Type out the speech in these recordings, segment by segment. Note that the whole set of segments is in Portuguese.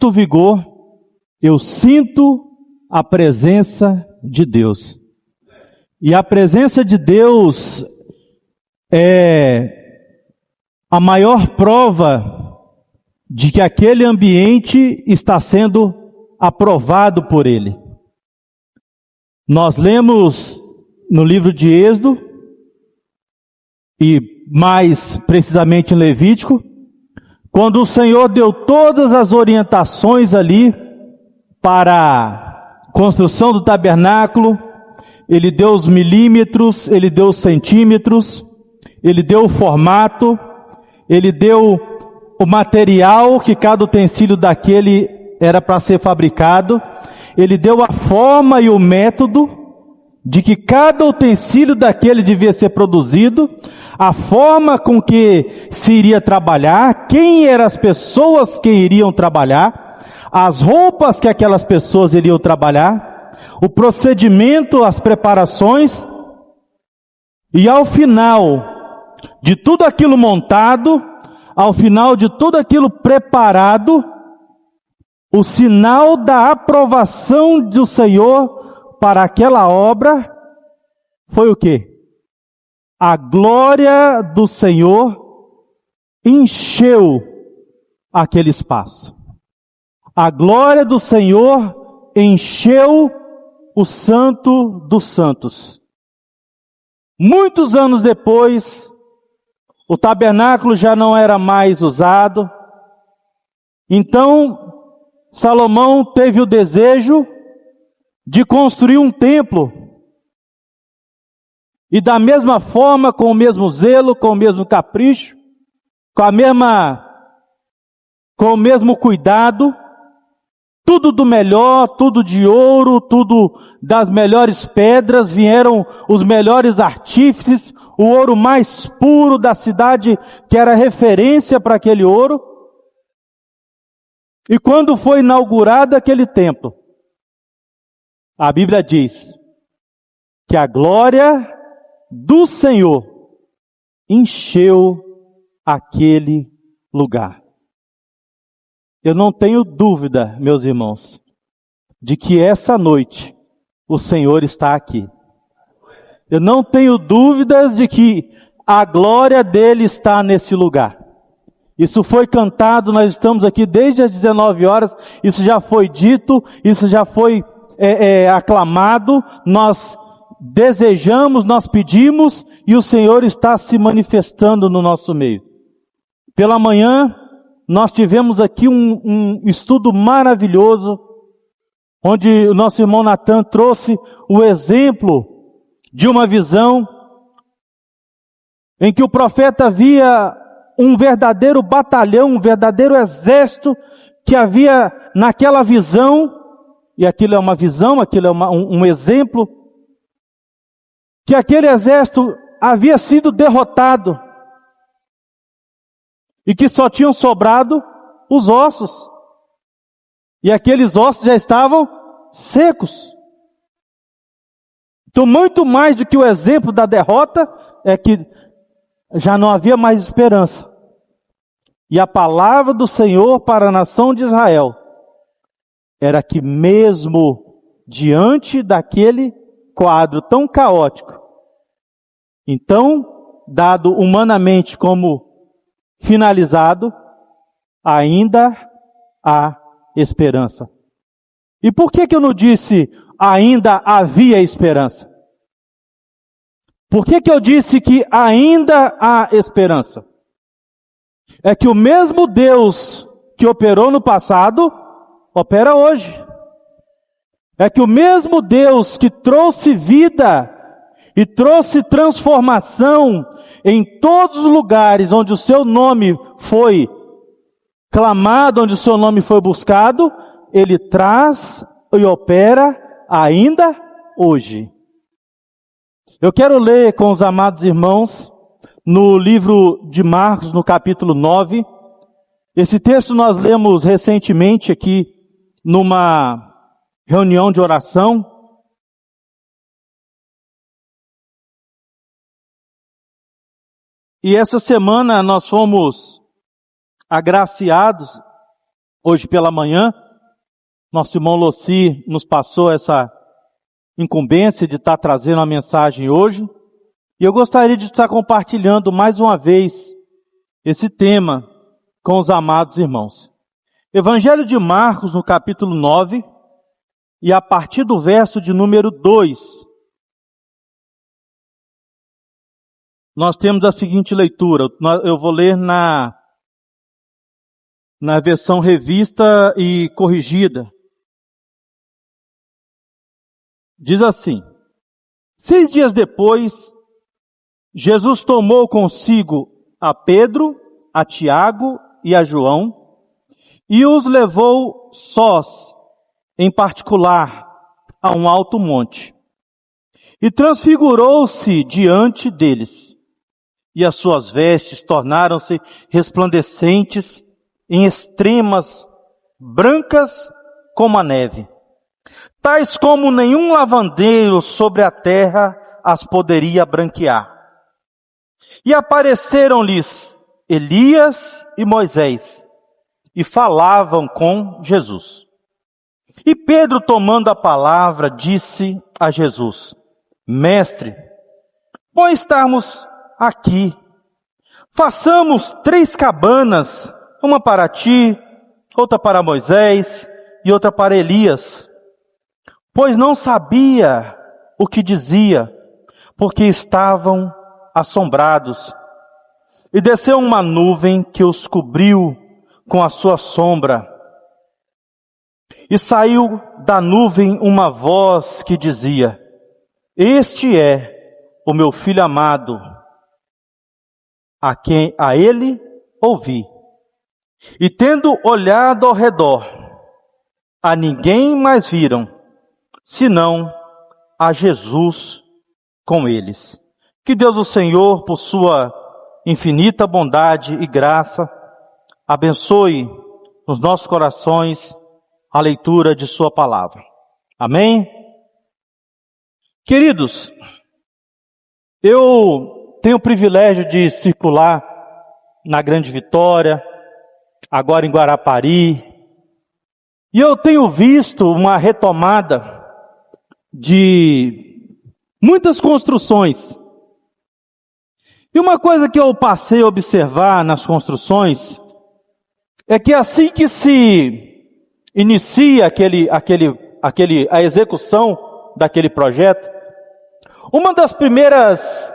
sinto vigor, eu sinto a presença de Deus. E a presença de Deus é a maior prova de que aquele ambiente está sendo aprovado por Ele. Nós lemos no livro de Êxodo, e mais precisamente em Levítico, quando o Senhor deu todas as orientações ali para a construção do tabernáculo, Ele deu os milímetros, Ele deu os centímetros, Ele deu o formato, Ele deu o material que cada utensílio daquele era para ser fabricado, Ele deu a forma e o método de que cada utensílio daquele devia ser produzido, a forma com que se iria trabalhar, quem eram as pessoas que iriam trabalhar, as roupas que aquelas pessoas iriam trabalhar, o procedimento, as preparações, e ao final de tudo aquilo montado, ao final de tudo aquilo preparado, o sinal da aprovação do Senhor para aquela obra foi o quê? A glória do Senhor encheu aquele espaço. A glória do Senhor encheu o Santo dos Santos. Muitos anos depois, o tabernáculo já não era mais usado. Então, Salomão teve o desejo de construir um templo. E da mesma forma, com o mesmo zelo, com o mesmo capricho, com o mesmo cuidado, tudo do melhor, tudo de ouro, tudo das melhores pedras, vieram os melhores artífices, o ouro mais puro da cidade, que era referência para aquele ouro. E quando foi inaugurado aquele templo, a Bíblia diz que a glória do Senhor encheu aquele lugar. Eu não tenho dúvida, meus irmãos, de que essa noite o Senhor está aqui. Eu não tenho dúvidas de que a glória dele está nesse lugar. Isso foi cantado, nós estamos aqui desde as 19 horas, isso já foi dito, isso já foi aclamado, nós desejamos, nós pedimos, e o Senhor está se manifestando no nosso meio. Pela manhã, nós tivemos aqui um estudo maravilhoso, onde o nosso irmão Natan trouxe o exemplo de uma visão, em que o profeta via um verdadeiro batalhão, um verdadeiro exército, que havia naquela visão, e aquilo é uma visão, aquilo é um exemplo, que aquele exército havia sido derrotado, e que só tinham sobrado os ossos, e aqueles ossos já estavam secos. Então, muito mais do que o exemplo da derrota, é que já não havia mais esperança. E a palavra do Senhor para a nação de Israel era que mesmo diante daquele quadro tão caótico, então, dado humanamente como finalizado, ainda há esperança. E por que eu não disse ainda havia esperança? Por que eu disse que ainda há esperança? É que o mesmo Deus que operou no passado, opera hoje. É que o mesmo Deus que trouxe vida e trouxe transformação em todos os lugares onde o seu nome foi clamado, onde o seu nome foi buscado, Ele traz e opera ainda hoje. Eu quero ler com os amados irmãos no livro de Marcos, no capítulo 9. Esse texto nós lemos recentemente aqui numa reunião de oração. E essa semana nós fomos agraciados Hoje pela manhã, nosso irmão Loci nos passou essa incumbência de estar trazendo a mensagem hoje. E eu gostaria de estar compartilhando mais uma vez esse tema com os amados irmãos. Evangelho de Marcos, no capítulo 9, e a partir do verso de número 2, nós temos a seguinte leitura. Eu vou ler na versão revista e corrigida. Diz assim: 6 dias depois, Jesus tomou consigo a Pedro, a Tiago e a João e os levou sós, em particular, a um alto monte. E transfigurou-se diante deles, e as suas vestes tornaram-se resplandecentes, em extremas, brancas como a neve, tais como nenhum lavandeiro sobre a terra as poderia branquear. E apareceram-lhes Elias e Moisés, e falavam com Jesus. E Pedro, tomando a palavra, disse a Jesus: Mestre, bom estarmos aqui. Façamos 3 cabanas, uma para ti, outra para Moisés e outra para Elias. Pois não sabia o que dizia, porque estavam assombrados. E desceu uma nuvem que os cobriu com a sua sombra. E saiu da nuvem uma voz que dizia: Este é o meu filho amado, a ele ouvi. E tendo olhado ao redor, a ninguém mais viram, senão a Jesus com eles. Que Deus o Senhor, por sua infinita bondade e graça, abençoe nos nossos corações a leitura de sua palavra. Amém? Queridos, eu tenho o privilégio de circular na Grande Vitória, agora em Guarapari, e eu tenho visto uma retomada de muitas construções. E uma coisa que eu passei a observar nas construções é que assim que se inicia a execução daquele projeto, uma das primeiras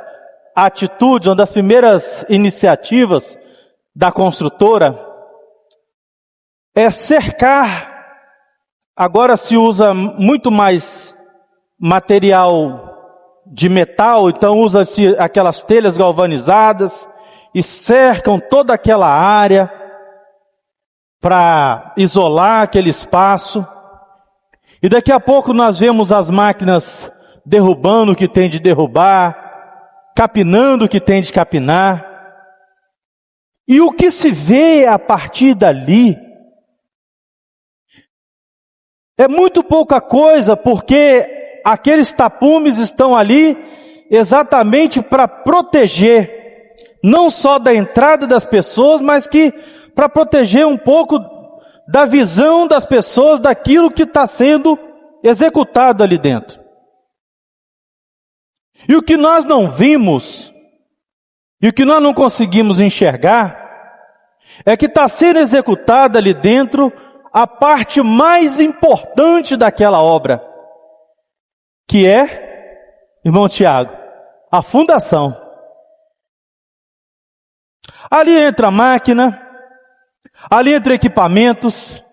atitudes, uma das primeiras iniciativas da construtora é cercar. Agora se usa muito mais material de metal, então usa-se aquelas telhas galvanizadas e cercam toda aquela área para isolar aquele espaço. E daqui a pouco nós vemos as máquinas derrubando o que tem de derrubar, capinando o que tem de capinar. E o que se vê a partir dali é muito pouca coisa, porque aqueles tapumes estão ali exatamente para proteger, não só da entrada das pessoas, mas que para proteger um pouco da visão das pessoas daquilo que está sendo executado ali dentro. E o que nós não vimos, e o que nós não conseguimos enxergar, é que está sendo executada ali dentro a parte mais importante daquela obra, que é, irmão Tiago, a fundação. Ali entra a máquina, ali entra equipamentos.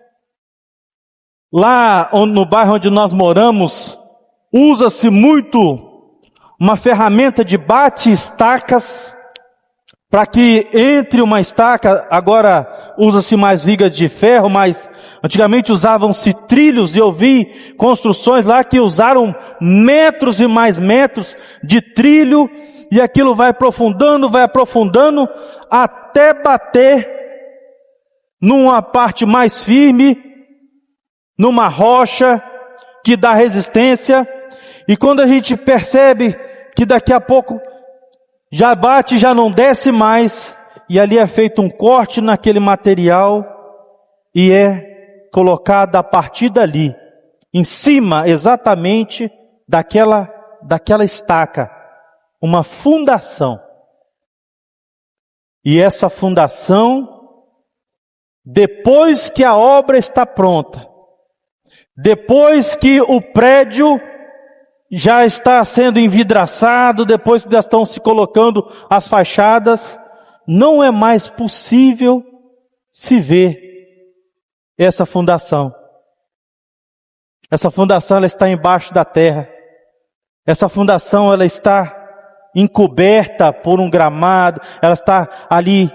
Lá no bairro onde nós moramos, usa-se muito uma ferramenta de bate-estacas, para que entre uma estaca, agora usa-se mais vigas de ferro, mas antigamente usavam-se trilhos, e eu vi construções lá que usaram metros e mais metros de trilho, e aquilo vai aprofundando, até bater numa parte mais firme, numa rocha que dá resistência, e quando a gente percebe que daqui a pouco já bate, já não desce mais, e ali é feito um corte naquele material, e é colocada a partir dali, em cima exatamente daquela estaca, uma fundação. E essa fundação, depois que a obra está pronta, depois que o prédio já está sendo envidraçado, depois que já estão se colocando as fachadas, não é mais possível se ver essa fundação. Essa fundação ela está embaixo da terra. Essa fundação ela está encoberta por um gramado, ela está ali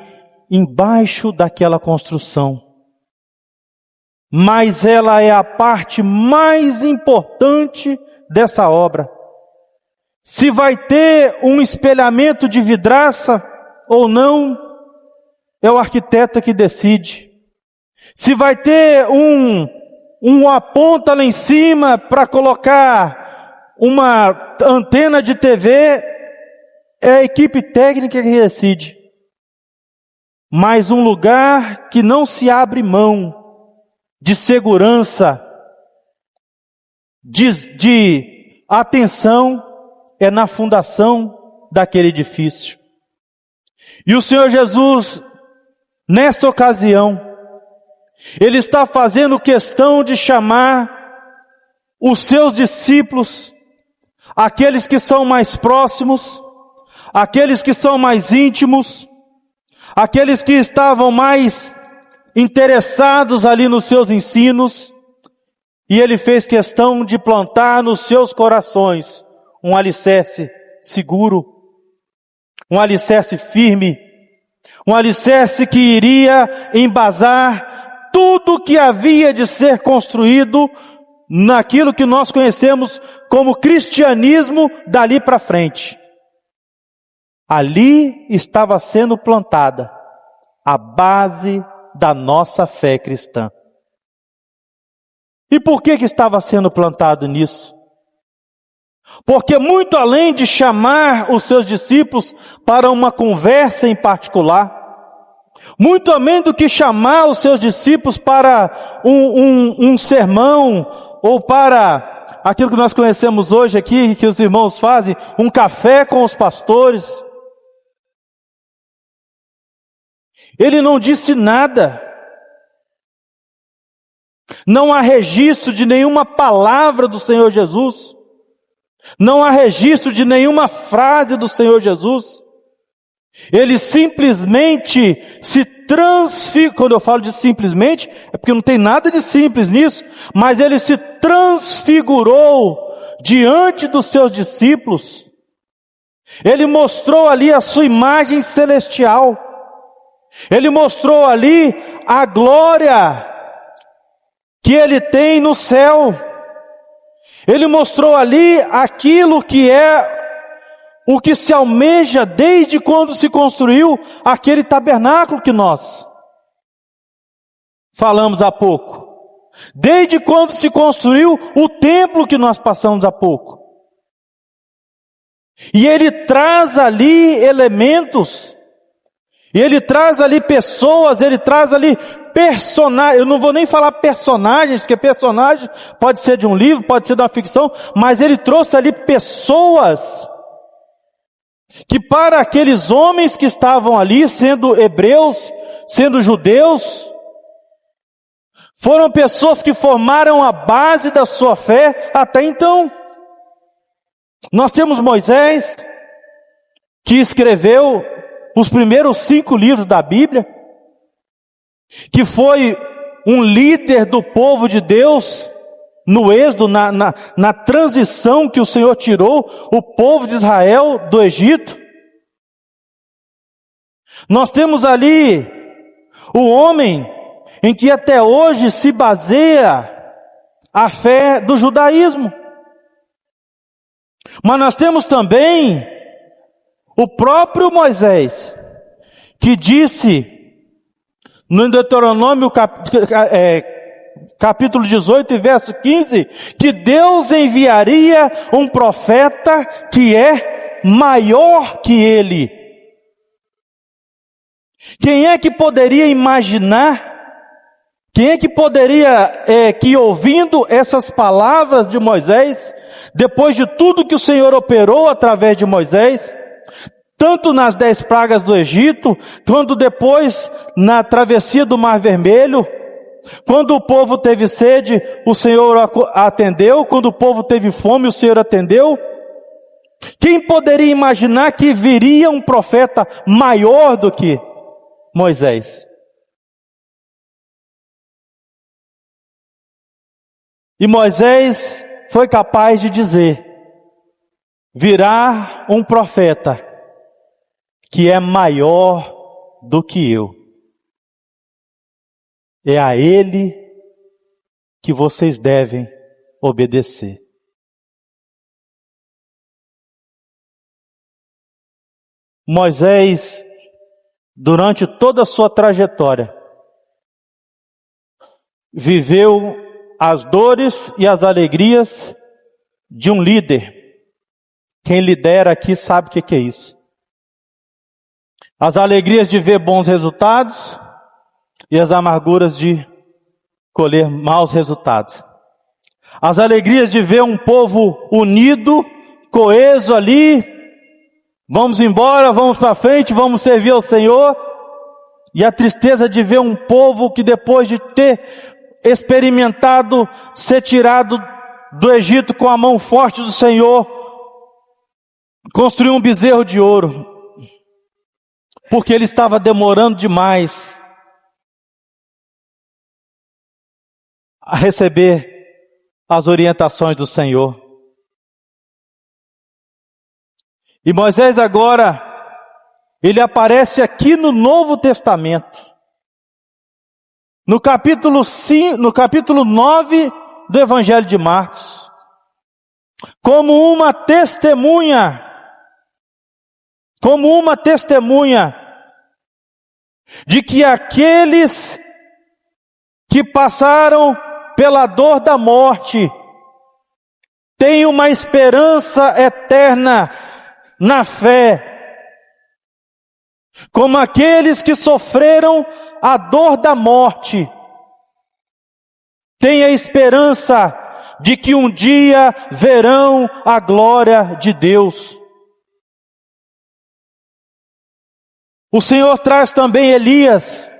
embaixo daquela construção. Mas ela é a parte mais importante dessa obra. Se vai ter um espelhamento de vidraça ou não, é o arquiteto que decide. Se vai ter uma ponta lá em cima para colocar uma antena de TV, é a equipe técnica que decide. Mas um lugar que não se abre mão de segurança, de atenção, é na fundação daquele edifício. E o Senhor Jesus, nessa ocasião, Ele está fazendo questão de chamar os seus discípulos, aqueles que são mais próximos, aqueles que são mais íntimos, aqueles que estavam mais interessados ali nos seus ensinos, e Ele fez questão de plantar nos seus corações um alicerce seguro, um alicerce firme, um alicerce que iria embasar tudo que havia de ser construído naquilo que nós conhecemos como cristianismo dali para frente. Ali estava sendo plantada a base da nossa fé cristã. E por que estava sendo plantado nisso? Porque muito além de chamar os seus discípulos para uma conversa em particular, muito além do que chamar os seus discípulos para um sermão, ou para aquilo que nós conhecemos hoje aqui, que os irmãos fazem, um café com os pastores, Ele não disse nada. Não há registro de nenhuma palavra do Senhor Jesus. Não há registro de nenhuma frase do Senhor Jesus. Ele simplesmente se transfigurou. Quando eu falo de simplesmente, é porque não tem nada de simples nisso, mas Ele se transfigurou diante dos seus discípulos. Ele mostrou ali a sua imagem celestial. Ele mostrou ali a glória que Ele tem no céu. Ele mostrou ali aquilo que é o que se almeja desde quando se construiu aquele tabernáculo que nós falamos há pouco. Desde quando se construiu o templo que nós passamos há pouco. E Ele traz ali elementos, e Ele traz ali pessoas, Ele traz ali personagens. Eu não vou nem falar personagens, porque personagem pode ser de um livro, pode ser de uma ficção, mas Ele trouxe ali pessoas que para aqueles homens que estavam ali, sendo hebreus, sendo judeus, foram pessoas que formaram a base da sua fé até então. Nós temos Moisés, que escreveu os primeiros 5 livros da Bíblia, que foi um líder do povo de Deus no êxodo, na transição que o Senhor tirou o povo de Israel do Egito. Nós temos ali o homem em que até hoje se baseia a fé do judaísmo. Mas nós temos também o próprio Moisés, que disse no Deuteronômio capítulo 18 e verso 15, que Deus enviaria um profeta que é maior que ele. Quem é que poderia imaginar Quem é que poderia, que ouvindo essas palavras de Moisés, depois de tudo que o Senhor operou através de Moisés, tanto nas 10 pragas do Egito, quanto depois na travessia do Mar Vermelho, quando o povo teve sede, o Senhor atendeu, quando o povo teve fome, o Senhor atendeu. Quem poderia imaginar que viria um profeta maior do que Moisés? E Moisés foi capaz de dizer: virá um profeta que é maior do que eu. É a ele que vocês devem obedecer. Moisés, durante toda a sua trajetória, viveu as dores e as alegrias de um líder. Quem lidera aqui sabe o que é isso. As alegrias de ver bons resultados e as amarguras de colher maus resultados. As alegrias de ver um povo unido, coeso ali, vamos embora, vamos para frente, vamos servir ao Senhor. E a tristeza de ver um povo que depois de ter experimentado ser tirado do Egito com a mão forte do Senhor, construiu um bezerro de ouro, porque ele estava demorando demais a receber as orientações do Senhor. E Moisés agora, ele aparece aqui no Novo Testamento, no capítulo 9 do Evangelho de Marcos, como uma testemunha de que aqueles que passaram pela dor da morte têm uma esperança eterna na fé, como aqueles que sofreram a dor da morte têm a esperança de que um dia verão a glória de Deus. O Senhor traz também Elias,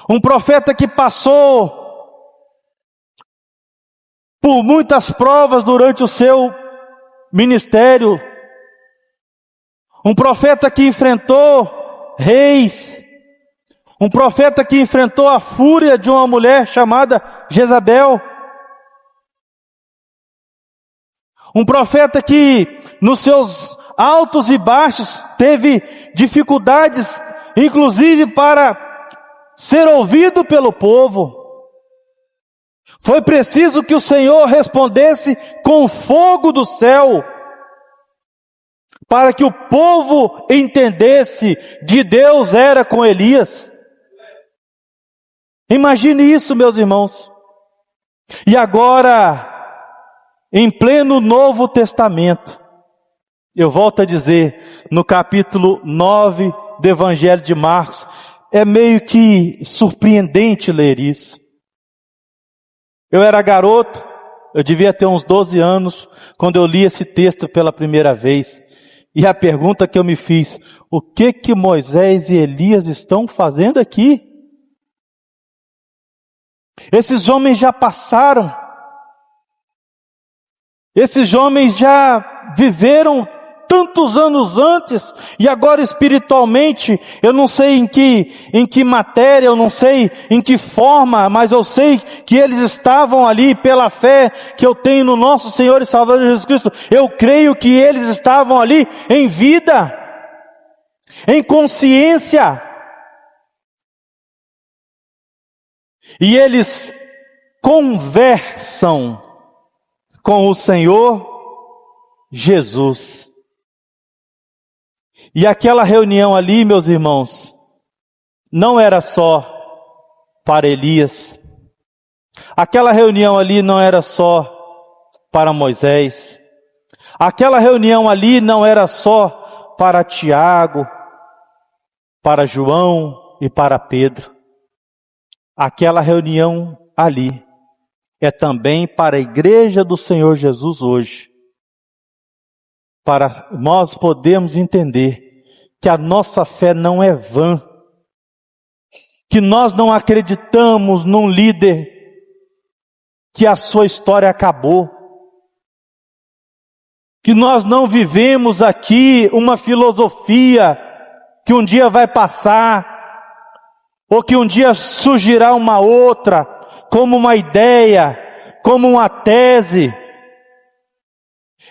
um profeta que passou por muitas provas durante o seu ministério, um profeta que enfrentou reis, um profeta que enfrentou a fúria de uma mulher chamada Jezabel, um profeta que nos seus altos e baixos teve dificuldades, inclusive para ser ouvido pelo povo. Foi preciso que o Senhor respondesse com fogo do céu, para que o povo entendesse que Deus era com Elias. Imagine isso, meus irmãos. E agora, em pleno Novo Testamento, eu volto a dizer, no capítulo 9 do Evangelho de Marcos, é meio que surpreendente ler isso. Eu era garoto, eu devia ter uns 12 anos, quando eu li esse texto pela primeira vez. E a pergunta que eu me fiz: o que Moisés e Elias estão fazendo aqui? Esses homens já passaram. Esses homens já viveram tantos anos antes, e agora espiritualmente, eu não sei em que matéria, eu não sei em que forma, mas eu sei que eles estavam ali pela fé que eu tenho no nosso Senhor e Salvador Jesus Cristo. Eu creio que eles estavam ali em vida, em consciência, e eles conversam com o Senhor Jesus. E aquela reunião ali, meus irmãos, não era só para Elias. Aquela reunião ali não era só para Moisés. Aquela reunião ali não era só para Tiago, para João e para Pedro. aquela reunião ali é também para a igreja do Senhor Jesus hoje, para nós podermos entender que a nossa fé não é vã, que nós não acreditamos num líder que a sua história acabou, que nós não vivemos aqui uma filosofia que um dia vai passar, ou que um dia surgirá uma outra, como uma ideia, como uma tese.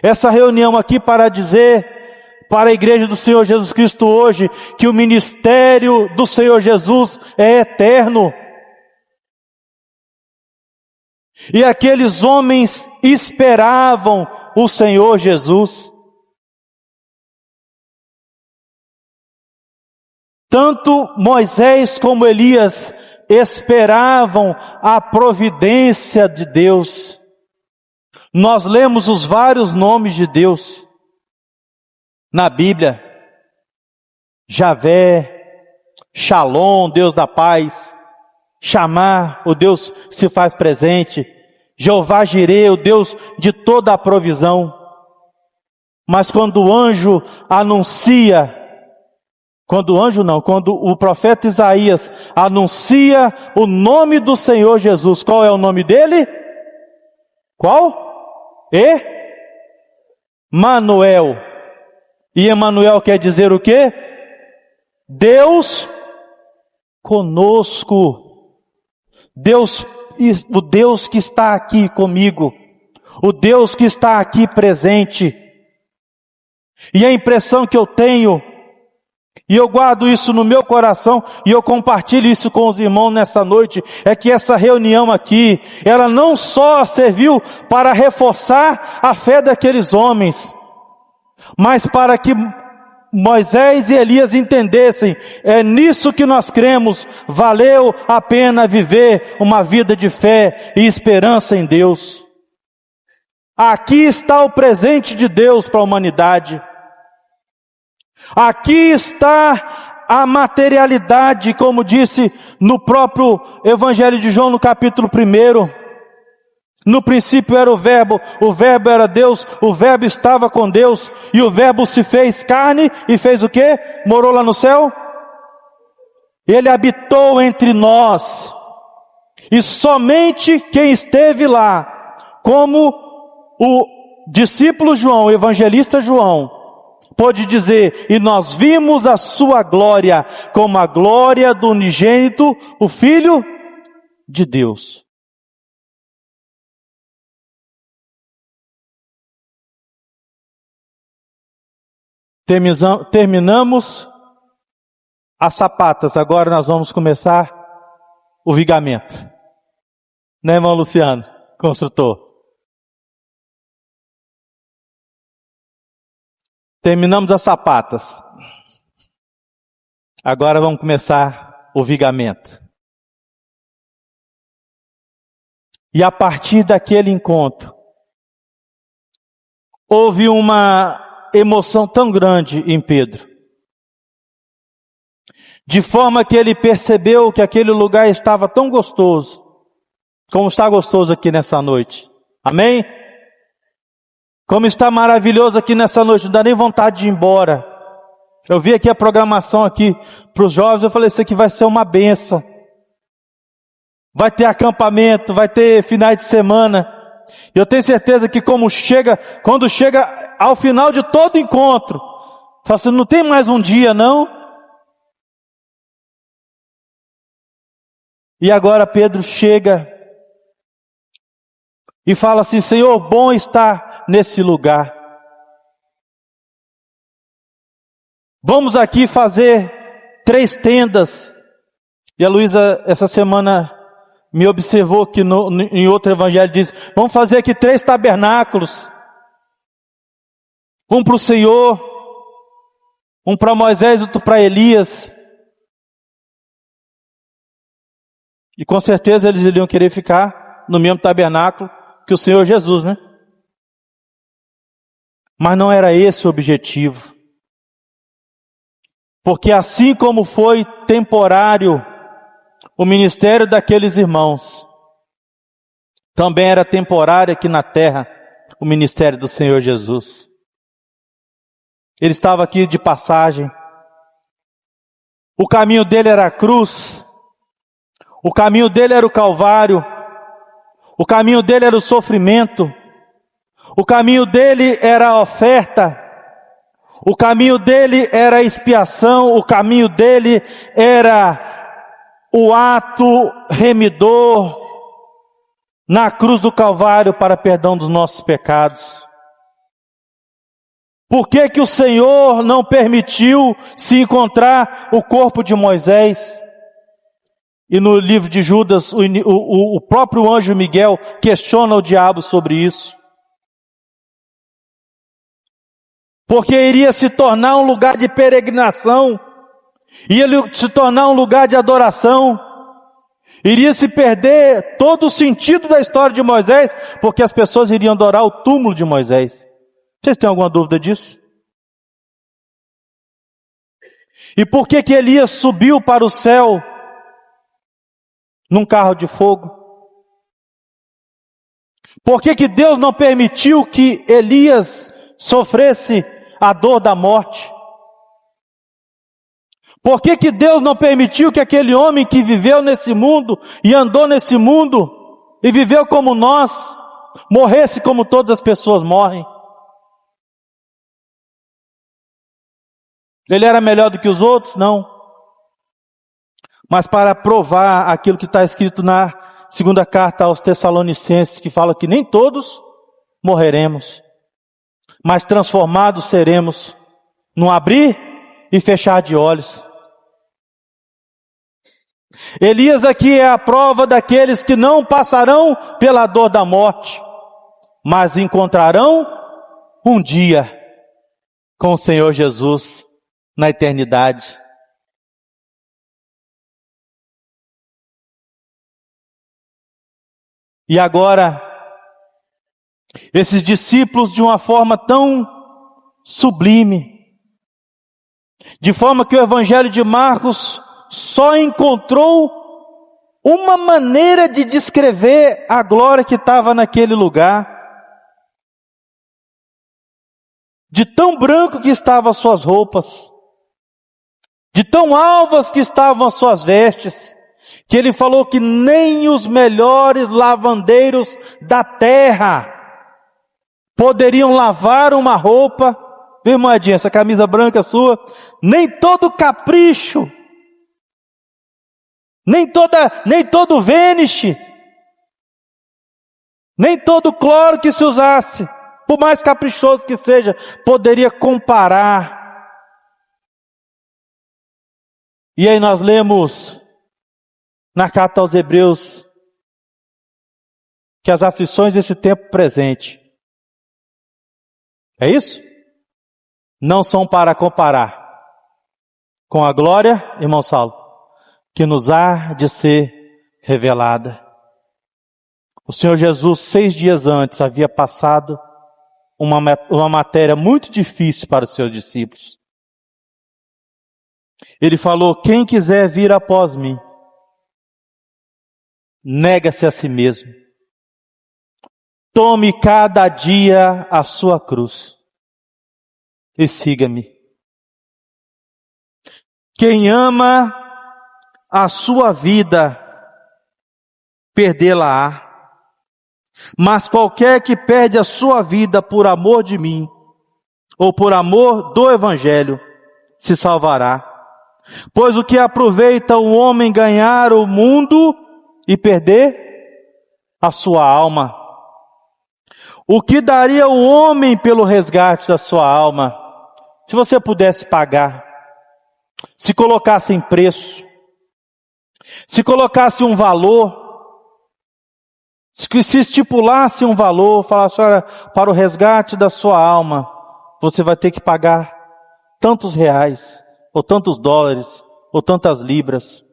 Essa reunião aqui para dizer para a igreja do Senhor Jesus Cristo hoje, que o ministério do Senhor Jesus é eterno. E aqueles homens esperavam o Senhor Jesus. Tanto Moisés como Elias esperavam a providência de Deus. Nós lemos os vários nomes de Deus na Bíblia. Javé, Shalom, Deus da paz. Chamar, o Deus que se faz presente. Jeová Jireh, o Deus de toda a provisão. Mas quando o anjo anuncia, quando o profeta Isaías anuncia o nome do Senhor Jesus, qual é o nome dele? Qual? Emanuel. E Emanuel quer dizer o quê? Deus conosco. Deus, o Deus que está aqui comigo, o Deus que está aqui presente. E a impressão que eu tenho, e eu guardo isso no meu coração, e eu compartilho isso com os irmãos nessa noite, é que essa reunião aqui, ela não só serviu para reforçar a fé daqueles homens, mas para que Moisés e Elias entendessem, é nisso que nós cremos, valeu a pena viver uma vida de fé e esperança em Deus. Aqui está o presente de Deus para a humanidade. Aqui está a materialidade, como disse no próprio Evangelho de João, no capítulo 1. No princípio era o Verbo era Deus, o Verbo estava com Deus, e o Verbo se fez carne e fez o quê? Morou lá no céu? Ele habitou entre nós, e somente quem esteve lá, como o discípulo João, o evangelista João, pôde dizer, e nós vimos a sua glória, como a glória do unigênito, o Filho de Deus. Terminamos as sapatas, agora nós vamos começar o vigamento. Né, irmão Luciano, construtor? Terminamos as sapatas. Agora vamos começar o vigamento. E a partir daquele encontro, houve uma emoção tão grande em Pedro, de forma que ele percebeu que aquele lugar estava tão gostoso, como está gostoso aqui nessa noite. Amém? Como está maravilhoso aqui nessa noite, não dá nem vontade de ir embora. Eu vi aqui a programação aqui para os jovens, eu falei, isso aqui vai ser uma bênção. Vai ter acampamento, vai ter finais de semana. Eu tenho certeza que quando chega ao final de todo encontro, fala assim, não tem mais um dia não? E agora Pedro chega e fala assim, Senhor, bom estar nesse lugar. Vamos aqui fazer 3 tendas. E a Luísa essa semana me observou que em outro evangelho diz, vamos fazer aqui 3 tabernáculos. Um para o Senhor, um para Moisés e outro para Elias. E com certeza eles iriam querer ficar no mesmo tabernáculo que o Senhor Jesus, né? Mas não era esse o objetivo. Porque assim como foi temporário o ministério daqueles irmãos também era temporário aqui na terra, o ministério do Senhor Jesus. Ele estava aqui de passagem. O caminho dele era a cruz. O caminho dele era o Calvário. O caminho dele era o sofrimento. O caminho dele era a oferta. O caminho dele era a expiação. O caminho dele era o ato remidor na cruz do Calvário para perdão dos nossos pecados. Por que que o Senhor não permitiu se encontrar o corpo de Moisés? E no livro de Judas, o próprio anjo Miguel questiona o diabo sobre isso. Porque iria se tornar um lugar de peregrinação, ia se tornar um lugar de adoração, iria se perder todo o sentido da história de Moisés, porque as pessoas iriam adorar o túmulo de Moisés. Vocês têm alguma dúvida disso? E por que que Elias subiu para o céu num carro de fogo? Por que que Deus não permitiu que Elias sofresse a dor da morte? Por que que Deus não permitiu que aquele homem que viveu nesse mundo e andou nesse mundo e viveu como nós, morresse como todas as pessoas morrem? Ele era melhor do que os outros? Não. Mas para provar aquilo que está escrito na segunda carta aos Tessalonicenses, que fala que nem todos morreremos, mas transformados seremos num abrir e fechar de olhos. Elias aqui é a prova daqueles que não passarão pela dor da morte, mas encontrarão um dia com o Senhor Jesus na eternidade. E agora, esses discípulos, de uma forma tão sublime, de forma que o Evangelho de Marcos só encontrou uma maneira de descrever a glória que estava naquele lugar, de tão branco que estavam as suas roupas, de tão alvas que estavam as suas vestes, que ele falou que nem os melhores lavandeiros da terra poderiam lavar uma roupa. Viu, irmãdinha, essa camisa branca sua, nem todo capricho, nem todo Vanish, nem todo cloro que se usasse, por mais caprichoso que seja, poderia comparar. E aí nós lemos na carta aos Hebreus que as aflições desse tempo presente, é isso? Não são para comparar com a glória, irmão Saulo, que nos há de ser revelada. O Senhor Jesus, 6 dias antes, havia passado uma matéria muito difícil para os seus discípulos. Ele falou: quem quiser vir após mim, nega-se a si mesmo. Tome cada dia a sua cruz e siga-me. Quem ama a sua vida, perdê-la-á. Mas qualquer que perde a sua vida por amor de mim, ou por amor do Evangelho, se salvará. Pois o que aproveita o homem ganhar o mundo e perder a sua alma? O que daria o homem pelo resgate da sua alma? Se você pudesse pagar, se colocasse em preço, se colocasse um valor, se estipulasse um valor, falasse: olha, para o resgate da sua alma, você vai ter que pagar tantos reais, ou tantos dólares, ou tantas libras.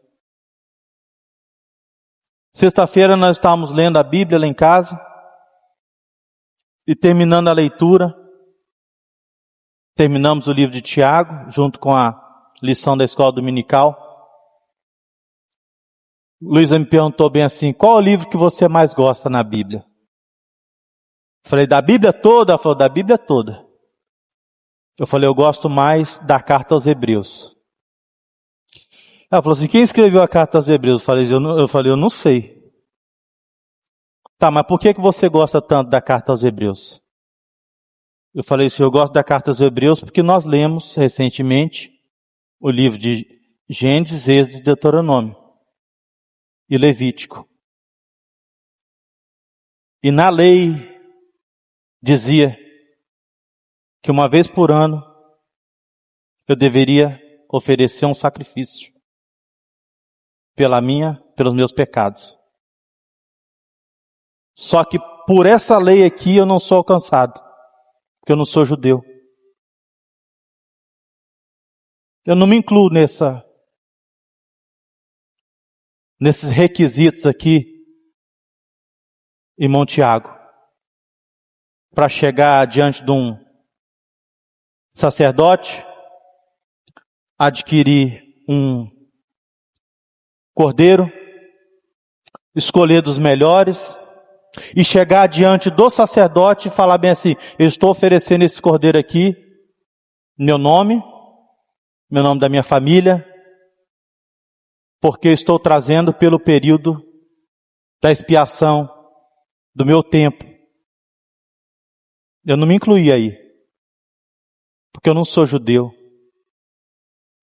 Sexta-feira nós estávamos lendo a Bíblia lá em casa, e terminando a leitura, terminamos o livro de Tiago, junto com a lição da escola dominical. Luísa me perguntou bem assim, qual é o livro que você mais gosta na Bíblia? Falei, da Bíblia toda? Ela falou, da Bíblia toda. Eu falei, eu gosto mais da carta aos Hebreus. Ela falou assim, quem escreveu a carta aos Hebreus? Eu falei, eu não sei. Tá, mas por que você gosta tanto da carta aos Hebreus? Eu falei assim, eu gosto da carta aos Hebreus porque nós lemos recentemente o livro de Gênesis, Êxodo e Deuteronômio e Levítico. E na lei dizia que uma vez por ano eu deveria oferecer um sacrifício pelos meus pecados. Só que por essa lei aqui eu não sou alcançado, porque eu não sou judeu. Eu não me incluo nesses requisitos aqui, irmão Tiago, para chegar diante de um sacerdote, adquirir um cordeiro, escolher dos melhores e chegar diante do sacerdote e falar bem assim, eu estou oferecendo esse cordeiro aqui, meu nome da minha família, porque eu estou trazendo pelo período da expiação do meu tempo. Eu não me incluí aí, porque eu não sou judeu,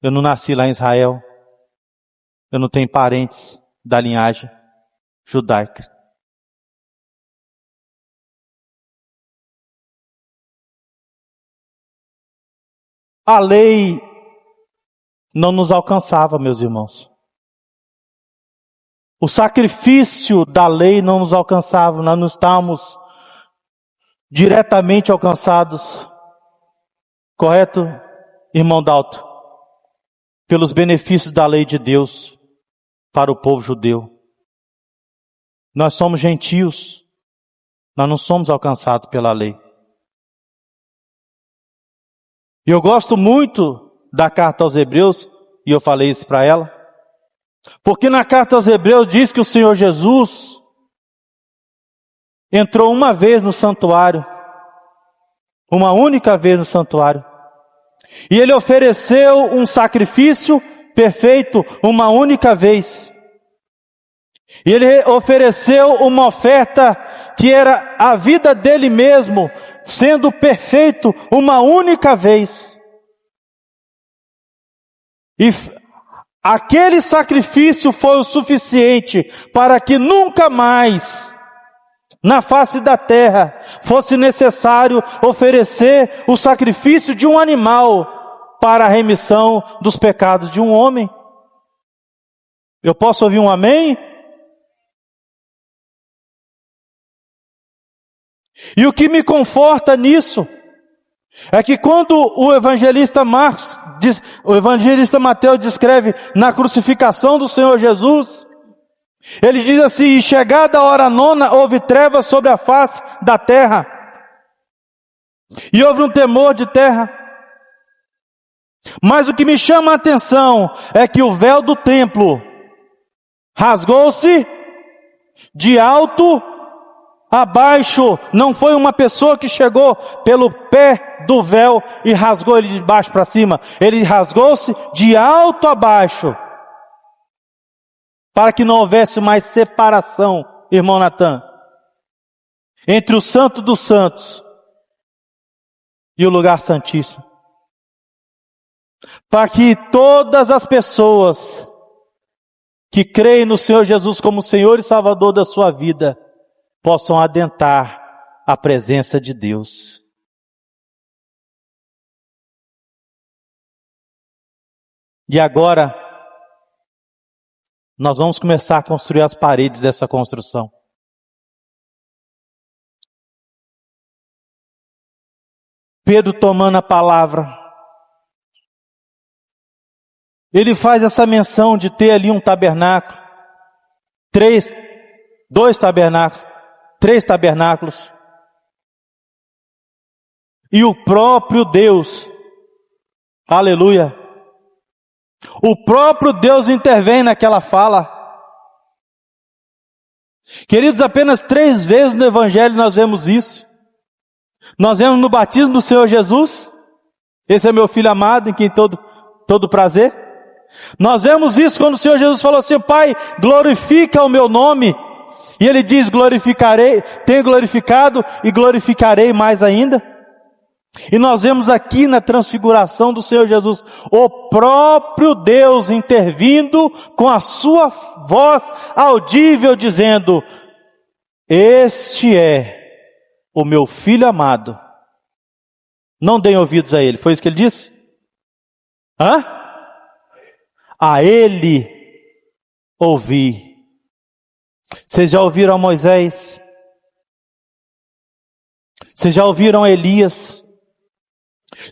eu não nasci lá em Israel, eu não tenho parentes da linhagem judaica. A lei não nos alcançava, meus irmãos. O sacrifício da lei não nos alcançava, nós não estávamos diretamente alcançados, correto, irmão Dalto? Pelos benefícios da lei de Deus para o povo judeu. Nós somos gentios, nós não somos alcançados pela lei. E eu gosto muito da carta aos Hebreus, e eu falei isso para ela, porque na carta aos Hebreus diz que o Senhor Jesus entrou uma vez no santuário, uma única vez no santuário, e Ele ofereceu um sacrifício perfeito uma única vez. E Ele ofereceu uma oferta que era a vida dele mesmo, sendo perfeito uma única vez. E aquele sacrifício foi o suficiente para que nunca mais, na face da terra, fosse necessário oferecer o sacrifício de um animal para a remissão dos pecados de um homem. Eu posso ouvir um amém? E o que me conforta nisso é que quando o evangelista Mateus descreve na crucificação do Senhor Jesus, ele diz assim, e chegada a hora nona, houve trevas sobre a face da terra, e houve um temor de terra. Mas o que me chama a atenção é que o véu do templo rasgou-se de alto a baixo. Não foi uma pessoa que chegou pelo pé do véu e rasgou ele de baixo para cima. Ele rasgou-se de alto a baixo, para que não houvesse mais separação, irmão Natan, entre o santo dos santos e o lugar santíssimo. Para que todas as pessoas que creem no Senhor Jesus como Senhor e Salvador da sua vida possam adentrar a presença de Deus. E agora, nós vamos começar a construir as paredes dessa construção. Pedro tomando a palavra, ele faz essa menção de ter ali um tabernáculo, dois tabernáculos, 3 tabernáculos. E o próprio Deus, aleluia, o próprio Deus intervém naquela fala. Queridos, apenas 3 vezes no Evangelho nós vemos isso. Nós vemos no batismo do Senhor Jesus. Esse é meu filho amado, em quem todo prazer. Nós vemos isso quando o Senhor Jesus falou assim: Pai, glorifica o meu nome. E Ele diz: glorificarei, tenho glorificado e glorificarei mais ainda. E nós vemos aqui na transfiguração do Senhor Jesus, o próprio Deus intervindo com a sua voz audível, dizendo: este é o meu filho amado. Não deem ouvidos a ele. Foi isso que ele disse? A ele ouvi. Vocês já ouviram a Moisés? Vocês já ouviram a Elias?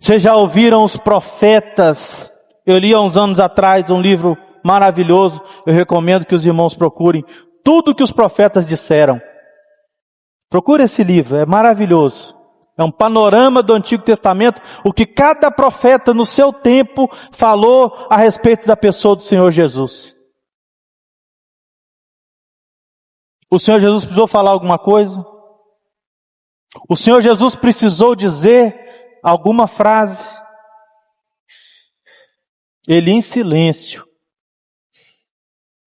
Vocês já ouviram os profetas? Eu li há uns anos atrás um livro maravilhoso. Eu recomendo que os irmãos procurem tudo que os profetas disseram. Procure esse livro, é maravilhoso. É um panorama do Antigo Testamento, o que cada profeta no seu tempo falou a respeito da pessoa do Senhor Jesus. O Senhor Jesus precisou falar alguma coisa? O Senhor Jesus precisou dizer alguma frase? Ele, em silêncio,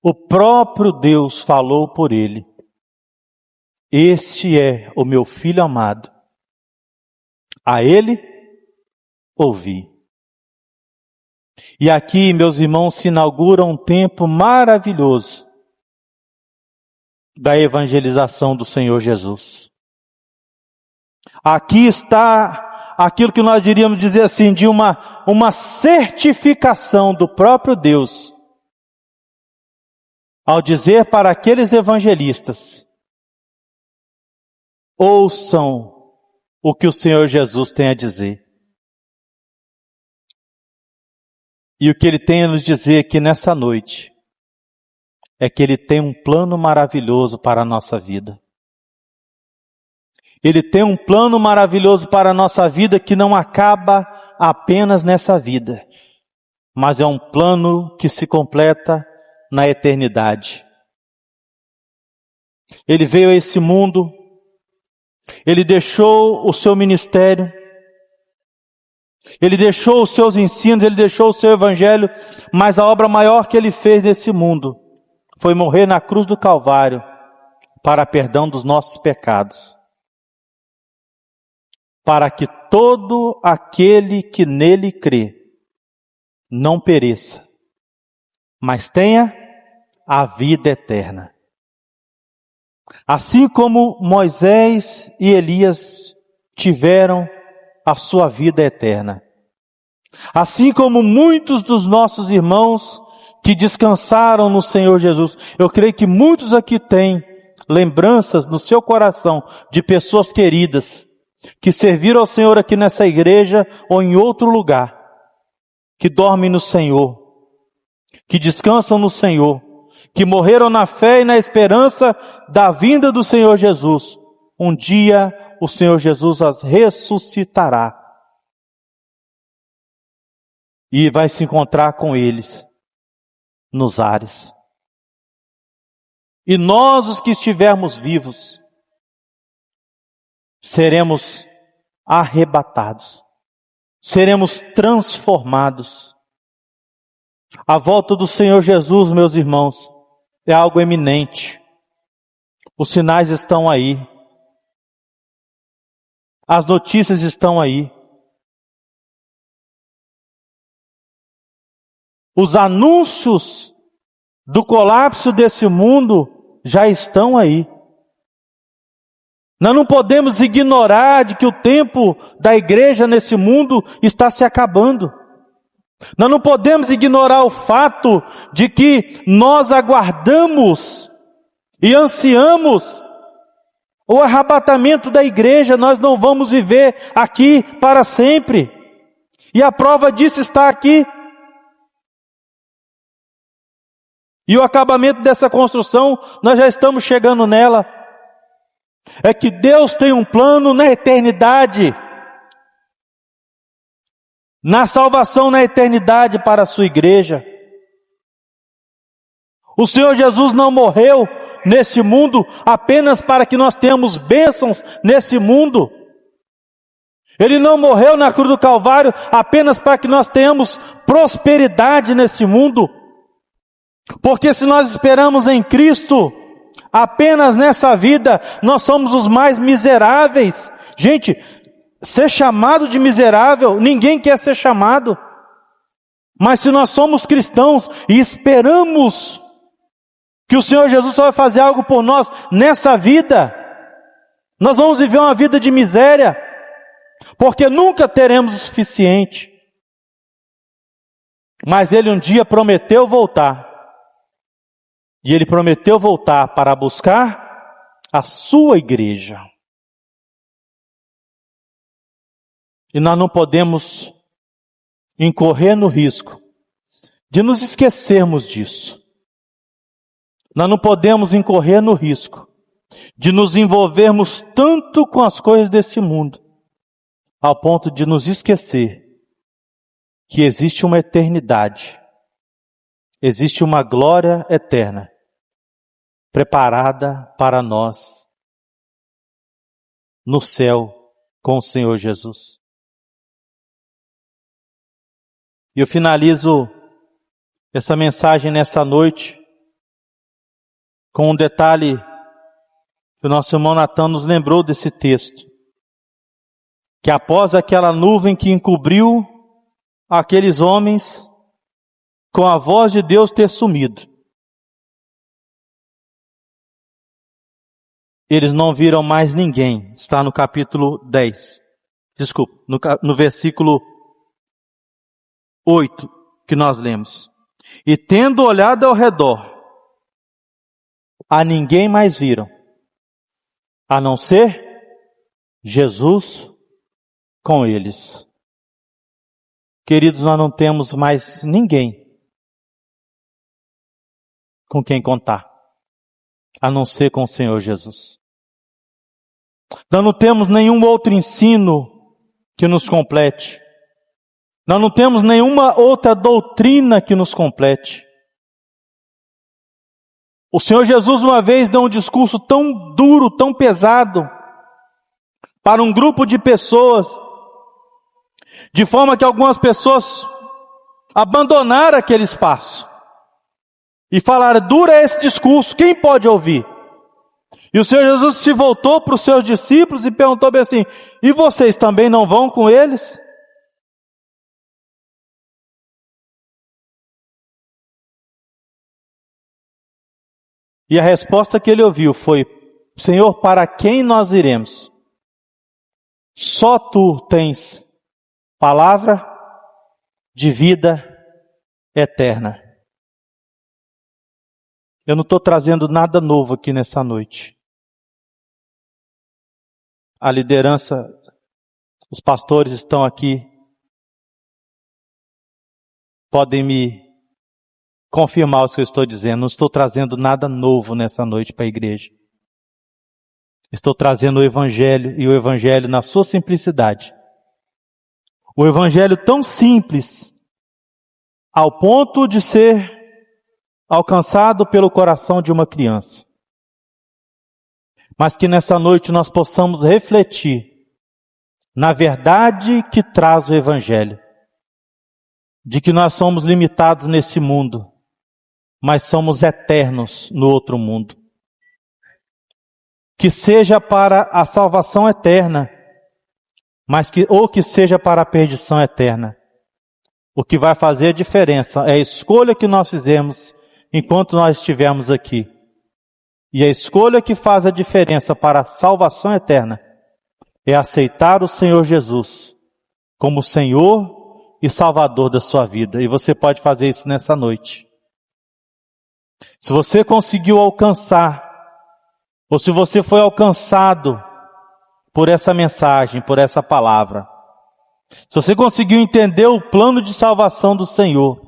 o próprio Deus falou por ele: este é o meu filho amado, a ele ouvi. E aqui, meus irmãos, se inaugura um tempo maravilhoso da evangelização do Senhor Jesus. Aqui está aquilo que nós diríamos dizer assim, de uma certificação do próprio Deus, ao dizer para aqueles evangelistas: ouçam o que o Senhor Jesus tem a dizer. E o que Ele tem a nos dizer aqui nessa noite é que Ele tem um plano maravilhoso para a nossa vida. Ele tem um plano maravilhoso para a nossa vida que não acaba apenas nessa vida, mas é um plano que se completa na eternidade. Ele veio a esse mundo, Ele deixou o seu ministério, Ele deixou os seus ensinos, Ele deixou o seu evangelho, mas a obra maior que Ele fez nesse mundo foi morrer na cruz do Calvário para perdão dos nossos pecados, para que todo aquele que nele crê não pereça, mas tenha a vida eterna. Assim como Moisés e Elias tiveram a sua vida eterna, assim como muitos dos nossos irmãos que descansaram no Senhor Jesus, eu creio que muitos aqui têm lembranças no seu coração de pessoas queridas que serviram ao Senhor aqui nessa igreja ou em outro lugar, que dormem no Senhor, que descansam no Senhor, que morreram na fé e na esperança da vinda do Senhor Jesus. Um dia o Senhor Jesus as ressuscitará e vai se encontrar com eles nos ares. E nós, os que estivermos vivos, seremos arrebatados, seremos transformados. A volta do Senhor Jesus, meus irmãos, é algo eminente. Os sinais estão aí. As notícias estão aí. Os anúncios do colapso desse mundo já estão aí. Nós não podemos ignorar de que o tempo da igreja nesse mundo está se acabando. Nós não podemos ignorar o fato de que nós aguardamos e ansiamos o arrebatamento da igreja. Nós não vamos viver aqui para sempre. E a prova disso está aqui. E o acabamento dessa construção, nós já estamos chegando nela. É que Deus tem um plano na eternidade, na salvação na eternidade para a sua igreja. O Senhor Jesus não morreu nesse mundo apenas para que nós tenhamos bênçãos nesse mundo. Ele não morreu na cruz do Calvário apenas para que nós tenhamos prosperidade nesse mundo. Porque se nós esperamos em Cristo, apenas nessa vida, nós somos os mais miseráveis. Gente, ser chamado de miserável, ninguém quer ser chamado. Mas se nós somos cristãos e esperamos que o Senhor Jesus só vai fazer algo por nós nessa vida, nós vamos viver uma vida de miséria, porque nunca teremos o suficiente. Mas Ele um dia prometeu voltar, e Ele prometeu voltar para buscar a sua igreja. E nós não podemos incorrer no risco de nos esquecermos disso. Nós não podemos incorrer no risco de nos envolvermos tanto com as coisas desse mundo, ao ponto de nos esquecer que existe uma eternidade, existe uma glória eterna, preparada para nós, no céu, com o Senhor Jesus. E eu finalizo essa mensagem nessa noite com um detalhe que o nosso irmão Natan nos lembrou desse texto. Que após aquela nuvem que encobriu aqueles homens, com a voz de Deus ter sumido, eles não viram mais ninguém. Está no capítulo 10. Desculpa, no versículo 8 que nós lemos. E tendo olhado ao redor, a ninguém mais viram, a não ser Jesus com eles. Queridos, nós não temos mais ninguém com quem contar, a não ser com o Senhor Jesus. Nós não temos nenhum outro ensino que nos complete. Nós não temos nenhuma outra doutrina que nos complete. O Senhor Jesus uma vez deu um discurso tão duro, tão pesado, para um grupo de pessoas, de forma que algumas pessoas abandonaram aquele espaço e falaram: duro é esse discurso, quem pode ouvir? E o Senhor Jesus se voltou para os seus discípulos e perguntou bem assim: e vocês também não vão com eles? E a resposta que ele ouviu foi: Senhor, para quem nós iremos? Só Tu tens palavra de vida eterna. Eu não estou trazendo nada novo aqui nessa noite. A liderança, os pastores estão aqui, podem me confirmar o que eu estou dizendo. Não estou trazendo nada novo nessa noite para a igreja. Estou trazendo o Evangelho, e o Evangelho na sua simplicidade. O Evangelho tão simples, ao ponto de ser alcançado pelo coração de uma criança. Mas que nessa noite nós possamos refletir na verdade que traz o Evangelho. De que nós somos limitados nesse mundo, mas somos eternos no outro mundo. Que seja para a salvação eterna, ou que seja para a perdição eterna. O que vai fazer a diferença é a escolha que nós fizemos enquanto nós estivermos aqui. E a escolha que faz a diferença para a salvação eterna é aceitar o Senhor Jesus como Senhor e Salvador da sua vida. E você pode fazer isso nessa noite. Se você conseguiu alcançar, ou se você foi alcançado por essa mensagem, por essa palavra, se você conseguiu entender o plano de salvação do Senhor,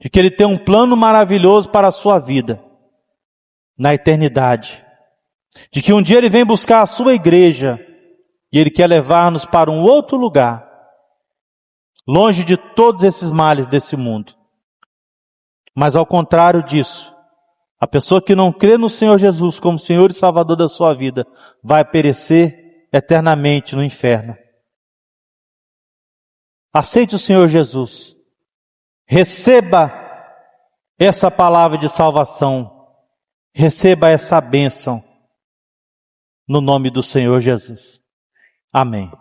de que Ele tem um plano maravilhoso para a sua vida, na eternidade, de que um dia Ele vem buscar a sua igreja, e Ele quer levar-nos para um outro lugar, longe de todos esses males desse mundo. Mas ao contrário disso, A pessoa que não crê no Senhor Jesus como Senhor e Salvador da sua vida vai perecer eternamente no inferno. Aceite o Senhor Jesus. Receba essa palavra de salvação. Receba essa bênção no nome do Senhor Jesus. Amém.